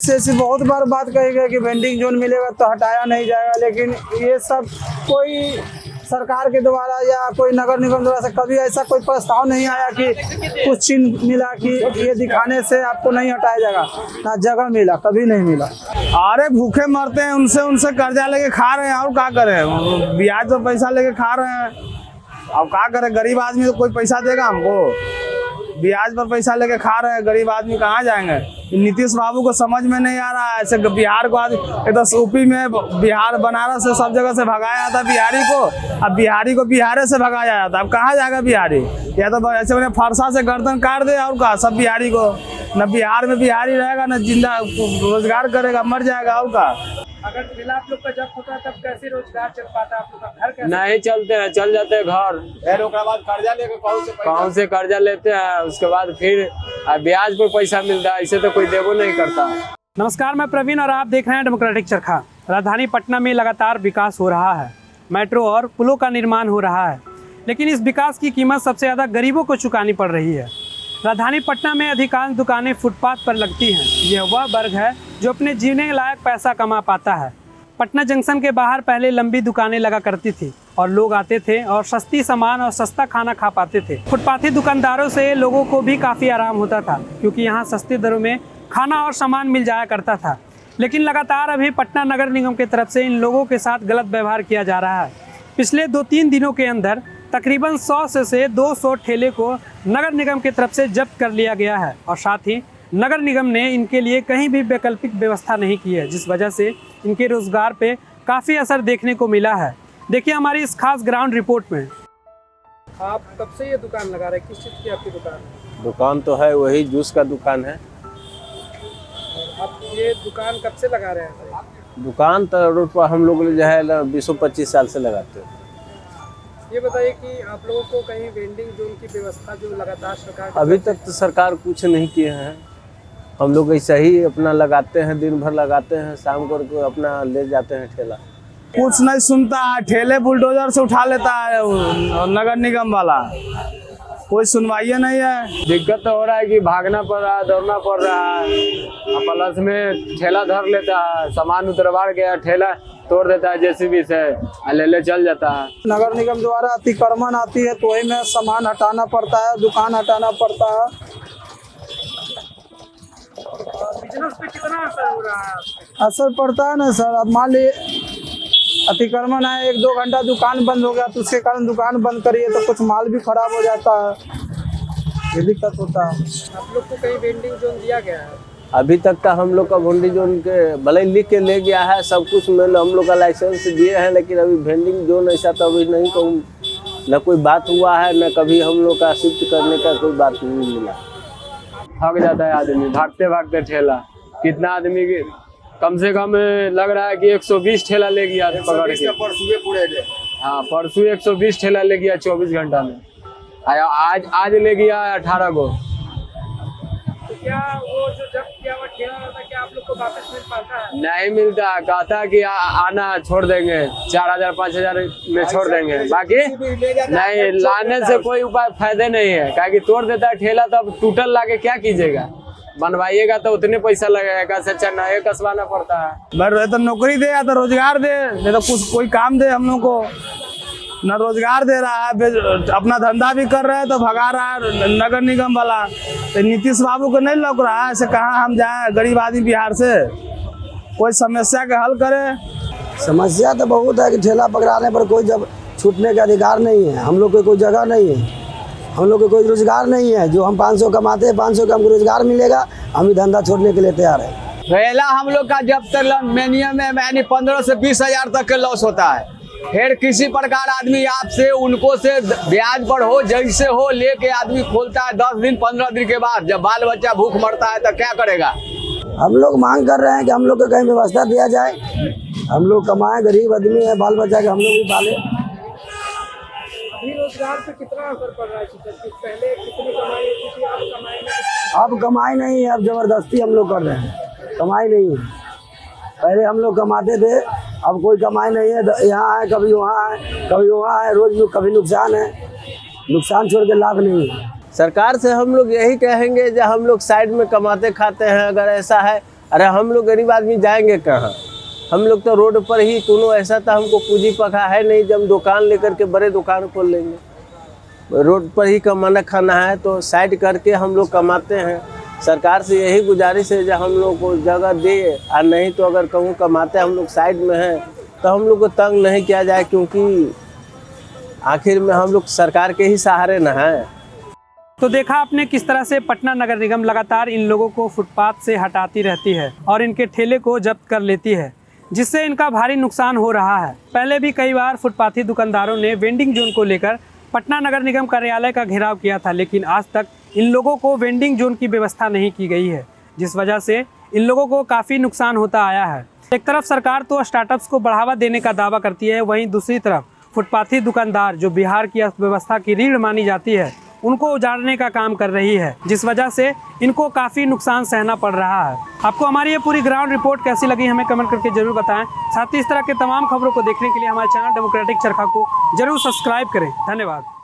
से बहुत बार बात कही गई कि वेंडिंग जोन मिलेगा तो हटाया नहीं जाएगा, लेकिन ये सब कोई सरकार के द्वारा या कोई नगर निगम द्वारा से कभी ऐसा कोई प्रस्ताव नहीं आया कि कुछ चिन्ह मिला कि ये दिखाने से आपको नहीं हटाया जाएगा, ना जगह मिला, कभी नहीं मिला। अरे भूखे मरते हैं, उनसे कर्जा लेके खा रहे हैं और क्या करें, ब्याज पर पैसा लेके खा रहे हैं। अब क्या करें, गरीब आदमी तो कोई पैसा देगा हमको? ब्याज पर पैसा लेके खा रहे हैं, गरीब आदमी कहाँ जाएंगे? नीतीश बाबू को समझ में नहीं आ रहा है। ऐसे बिहार को आज तो यूपी में बिहार बनारस से सब जगह से भगाया जाता बिहारी को, अब बिहारी को बिहार से भगाया जाता। अब कहाँ जाएगा बिहारी? या तो ऐसे मैंने फरसा से गर्दन काट दे और का सब बिहारी को, न बिहार में बिहारी रहेगा न जिंदा रोजगार करेगा, मर जाएगा और का। अगर ठेला आप लोग का जब्त होता है तब कैसे रोजगार चल पाता है? आप लोग का घर कैसे? नहीं चलते हैं, चल जाते हैं घर, फिर उसके बाद कर्जा लेके कौन से कर्जा लेते हैं, उसके बाद फिर ब्याज पर पैसा मिलता है, इसे तो कोई देवो नहीं करता। नमस्कार, मैं प्रवीण और आप देख रहे हैं डेमोक्रेटिक चरखा। राजधानी पटना में लगातार विकास हो रहा है, मेट्रो और पुलों का निर्माण हो रहा है, लेकिन इस विकास की कीमत सबसे ज़्यादा गरीबों को चुकानी पड़ रही है। राजधानी पटना में अधिकांश दुकानें फुटपाथ पर लगती हैं। यह वह वर्ग है जो अपने जीने लायक पैसा कमा पाता है। पटना जंक्शन के बाहर पहले लंबी दुकानें लगा करती थी और लोग आते थे और सस्ती सामान और सस्ता खाना खा पाते थे। फुटपाथी दुकानदारों से लोगों को भी काफ़ी आराम होता था, क्योंकि यहाँ सस्ती दरों में खाना और सामान मिल जाया करता था। लेकिन लगातार अभी पटना नगर निगम की तरफ से इन लोगों के साथ गलत व्यवहार किया जा रहा है। पिछले 2-3 दिनों के अंदर तकरीबन 100 से 200 ठेले को नगर निगम की तरफ से जब्त कर लिया गया है और साथ ही नगर निगम ने इनके लिए कहीं भी वैकल्पिक व्यवस्था नहीं की है, जिस वजह से इनके रोजगार पे काफ़ी असर देखने को मिला है। देखिए हमारी इस खास ग्राउंड रिपोर्ट में। आप कब से ये दुकान लगा रहे हैं? किस चीज़ की आपकी दुकान है? दुकान तो है, वही जूस का दुकान है। आप ये दुकान कब से लगा रहे हैं? दुकान तो रोड पर हम लोग जो है 20-25 साल से लगाते हैं। ये बताइए कि आप लोगों को कहीं वेंडिंग जोन की व्यवस्था जो लगातार सरकार अभी तक तो सरकार कुछ नहीं किए हैं। हम लोग ऐसा ही अपना लगाते हैं, दिन भर लगाते हैं, शाम को अपना ले जाते हैं ठेला। कुछ नहीं सुनता है, ठेले बुलडोजर से उठा लेता है नगर निगम वाला, कोई सुनवाई नहीं है। दिक्कत तो हो रहा है कि भागना पड़ रहा है, दौड़ना पड़ रहा है, प्लस में ठेला धर लेता है, सामान उतरवा गया ठेला तोड़ देता है जेसीबी से, ले चल जाता है। नगर निगम द्वारा अतिक्रमण आती है तो वही में सामान हटाना पड़ता है, दुकान हटाना पड़ता है। बिजनेस पे कितना असर हो रहा है? असर पड़ता है ना सर। अब मान लीजिए अतिक्रमण है, 1-2 घंटा दुकान बंद हो गया तो उसके कारण दुकान बंद करिए तो कुछ माल भी खराब हो जाता है, ये दिक्कत होता है। आप लोग को कहीं वेंडिंग जोन दिया गया है? अभी तक का हम लोग का वेंडिंग जोन के भले लिख के ले गया है, सब कुछ में हम लोग का लाइसेंस दिए हैं, लेकिन अभी वेंडिंग जोन ऐसा तो अभी नहीं कहूँ, न कोई बात हुआ है, न कभी हम लोग का शिफ्ट करने का कोई बात नहीं मिला। थक जाता है आदमी भागते भागते ठेला। कितना आदमी की कम से कम लग रहा है कि 120 ठेला ले गया पकड़ के। हाँ, परसों 120 ठेला ले गया 24 घंटा में। आज ले गया 18 को। तो क्या वो जो जब्त किया हुआ ठेला रहता है, क्या आप लोग को वापस मिल पाता है? नहीं मिलता, कहता कि आना छोड़ देंगे, 4000-5000 में छोड़ देंगे, बाकी नहीं लाने से कोई उपाय फायदे नहीं है। क्या कि तोड़ देता है ठेला, तब टूटल लाके क्या कीजिएगा? बनवाइएगा तो उतने पैसा लगेगा, अच्छा नए कसवाना पड़ता है। तो नौकरी दे या तो रोजगार दे, नहीं तो कुछ कोई काम दे। हम लोग को न रोजगार दे रहा है, अपना धंधा भी कर रहे हैं तो भगा रहा है नगर निगम वाला। तो नीतीश बाबू को नहीं लग रहा है, ऐसे कहाँ हम जाए गरीब आदमी बिहार से? कोई समस्या का हल करे। समस्या तो बहुत है कि ठेला पकड़ाने पर कोई जब छूटने का अधिकार नहीं है, हम लोग को कोई जगह नहीं है, हम लोग को कोई रोजगार नहीं है। जो हम 500 कमाते हैं, 500 का हमको रोजगार मिलेगा, हम ही धंधा छोड़ने के लिए तैयार है। पहला हम लोग का जब तक मिनिमम में यानी 15 से 20 हजार तक के लॉस होता है। फिर किसी प्रकार आदमी आपसे उनको से ब्याज पर हो जैसे हो लेके आदमी खोलता है। 10 दिन 15 दिन के बाद जब बाल बच्चा भूख मरता है तो क्या करेगा? हम लोग मांग कर रहे हैं कि हम लोग को कहीं व्यवस्था दिया जाए, हम लोग कमाएं, गरीब आदमी है, बाल बच्चा के हम लोग भी पाले। अभी रोजगार पे कितना असर पड़ रहा है? पहले कितनी कमाई होती थी, आप कमाई नहीं? अब कमाई नहीं है, अब जबरदस्ती हम लोग कर रहे हैं, कमाई नहीं है। पहले हम लोग कमाते थे, अब कोई कमाई नहीं है। यहाँ है, कभी वहाँ है, कभी वहाँ है, रोज कभी नुकसान है, नुकसान छोड़ के लाभ नहीं है। सरकार से हम लोग यही कहेंगे, जब हम लोग साइड में कमाते खाते हैं, अगर ऐसा है अरे हम लोग गरीब आदमी जाएंगे कहाँ? हम लोग तो रोड पर ही, कोनो ऐसा था हमको पूंजी पका है नहीं जब दुकान लेकर के बड़े दुकान खोल लेंगे। रोड पर ही कमाना खाना है तो साइड करके हम लोग कमाते हैं। सरकार से यही गुजारिश है जब हम लोग को जगह दे, और नहीं तो अगर कहूँ कमाते हम लोग साइड में हैं तो हम लोग को तंग नहीं किया जाए, क्योंकि आखिर में हम लोग सरकार के ही सहारे न हैं। तो देखा आपने किस तरह से पटना नगर निगम लगातार इन लोगों को फुटपाथ से हटाती रहती है और इनके ठेले को जब्त कर लेती है, जिससे इनका भारी नुकसान हो रहा है। पहले भी कई बार फुटपाथी दुकानदारों ने वेंडिंग जोन को लेकर पटना नगर निगम कार्यालय का घेराव किया था, लेकिन आज तक इन लोगों को वेंडिंग जोन की व्यवस्था नहीं की गई है, जिस वजह से इन लोगों को काफ़ी नुकसान होता आया है। एक तरफ सरकार तो स्टार्टअप्स को बढ़ावा देने का दावा करती है, वहीं दूसरी तरफ फुटपाथी दुकानदार जो बिहार की अर्थव्यवस्था की रीढ़ मानी जाती है, उनको उजाड़ने का काम कर रही है, जिस वजह से इनको काफ़ी नुकसान सहना पड़ रहा है। आपको हमारी ये पूरी ग्राउंड रिपोर्ट कैसी लगी हमें कमेंट करके जरूर बताएं। साथ ही इस तरह के तमाम खबरों को देखने के लिए हमारे चैनल डेमोक्रेटिक चरखा को जरूर सब्सक्राइब करें। धन्यवाद।